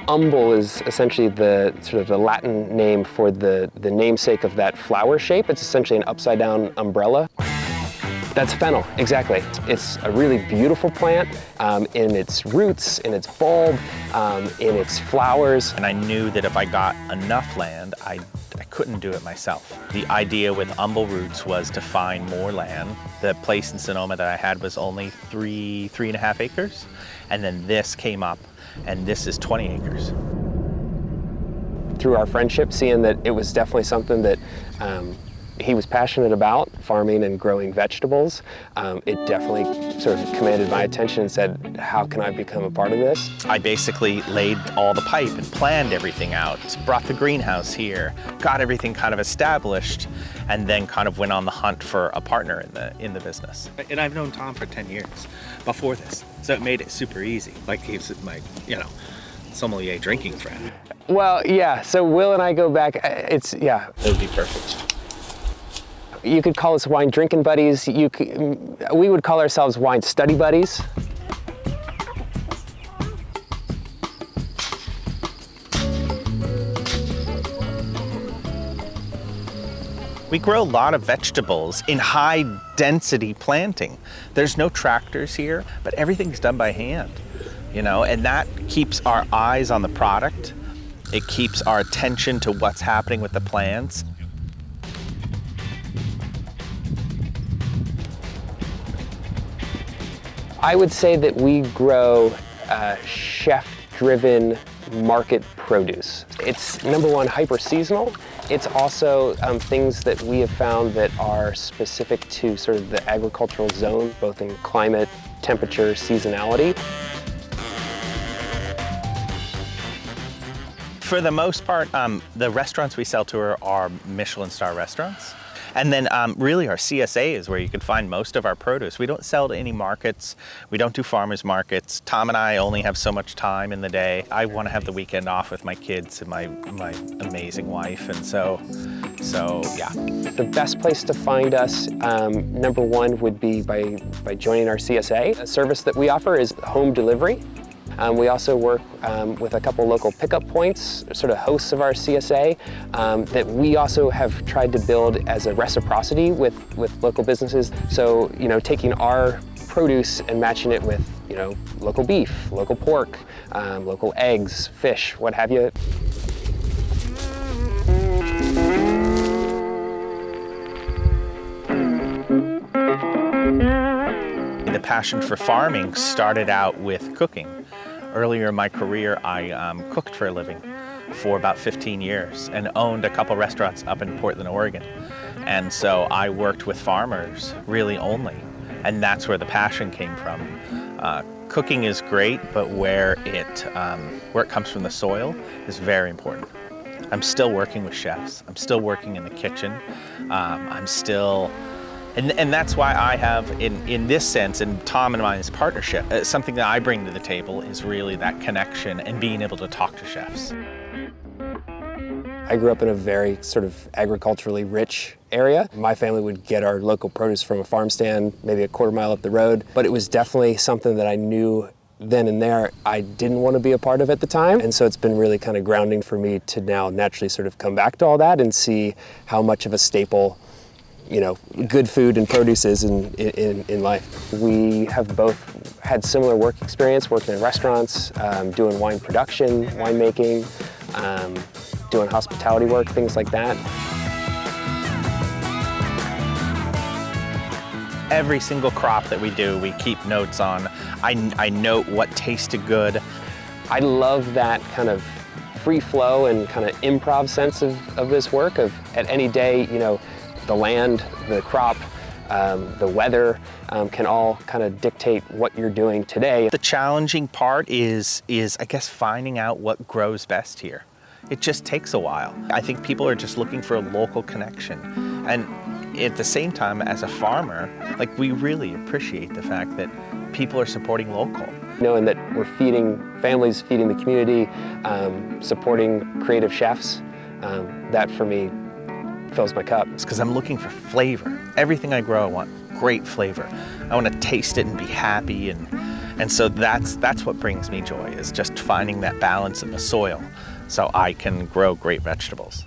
Umbel is essentially the sort of the Latin name for the namesake of that flower shape. It's essentially an upside down umbrella. That's fennel, exactly. It's a really beautiful plant in its roots, in its bulb, in its flowers. And I knew that if I got enough land, I couldn't do it myself. The idea with Umbel Roots was to find more land. The place in Sonoma that I had was only three and a half acres. And then this came up, and this is 20 acres. Through our friendship, seeing that it was definitely something that he was passionate about, farming and growing vegetables, it definitely sort of commanded my attention and said, how can I become a part of this? I basically laid all the pipe and planned everything out, brought the greenhouse here, got everything kind of established, and then kind of went on the hunt for a partner in the business. And I've known Tom for 10 years before this, so it made it super easy. Like he's my, sommelier drinking friend. Well, yeah, so Will and I go back, yeah. It would be perfect. You could call us wine drinking buddies. We would call ourselves wine study buddies. We grow a lot of vegetables in high density planting. There's no tractors here, but everything's done by hand, and that keeps our eyes on the product. It keeps our attention to what's happening with the plants. I would say that we grow chef-driven market produce. It's number one, hyper-seasonal. It's also things that we have found that are specific to sort of the agricultural zone, both in climate, temperature, seasonality. For the most part, the restaurants we sell to are Michelin star restaurants. And then really our CSA is where you can find most of our produce. We don't sell to any markets. We don't do farmers markets. Tom and I only have so much time in the day. I want to have the weekend off with my kids and my amazing wife. And so yeah. The best place to find us, number one, would be by joining our CSA. A service that we offer is home delivery. We also work with a couple local pickup points, sort of hosts of our CSA, that we also have tried to build as a reciprocity with local businesses. So, taking our produce and matching it with, local beef, local pork, local eggs, fish, what have you. The passion for farming started out with cooking. Earlier in my career, I cooked for a living for about 15 years and owned a couple restaurants up in Portland, Oregon. And so I worked with farmers really only, and that's where the passion came from. Cooking is great, but where it comes from the soil is very important. I'm still working with chefs. I'm still working in the kitchen. And that's why I have, in this sense, and Tom and mine's partnership, something that I bring to the table is really that connection and being able to talk to chefs. I grew up in a very sort of agriculturally rich area. My family would get our local produce from a farm stand, maybe a quarter mile up the road, but it was definitely something that I knew then and there I didn't want to be a part of at the time. And so it's been really kind of grounding for me to now naturally sort of come back to all that and see how much of a staple good food and produce is in life. We have both had similar work experience, working in restaurants, doing wine production, winemaking, doing hospitality work, things like that. Every single crop that we do, we keep notes on. I note what tasted good. I love that kind of free flow and kind of improv sense of this work, of at any day, the land, the crop, the weather can all kind of dictate what you're doing today. The challenging part is I guess finding out what grows best here. It just takes a while. I think people are just looking for a local connection. And at the same time, as a farmer, we really appreciate the fact that people are supporting local. Knowing that we're feeding families, feeding the community, supporting creative chefs, that for me fills my cup. It's because I'm looking for flavor. Everything I grow, I want great flavor. I want to taste it and be happy, and And so that's what brings me joy, is just finding that balance in the soil so I can grow great vegetables.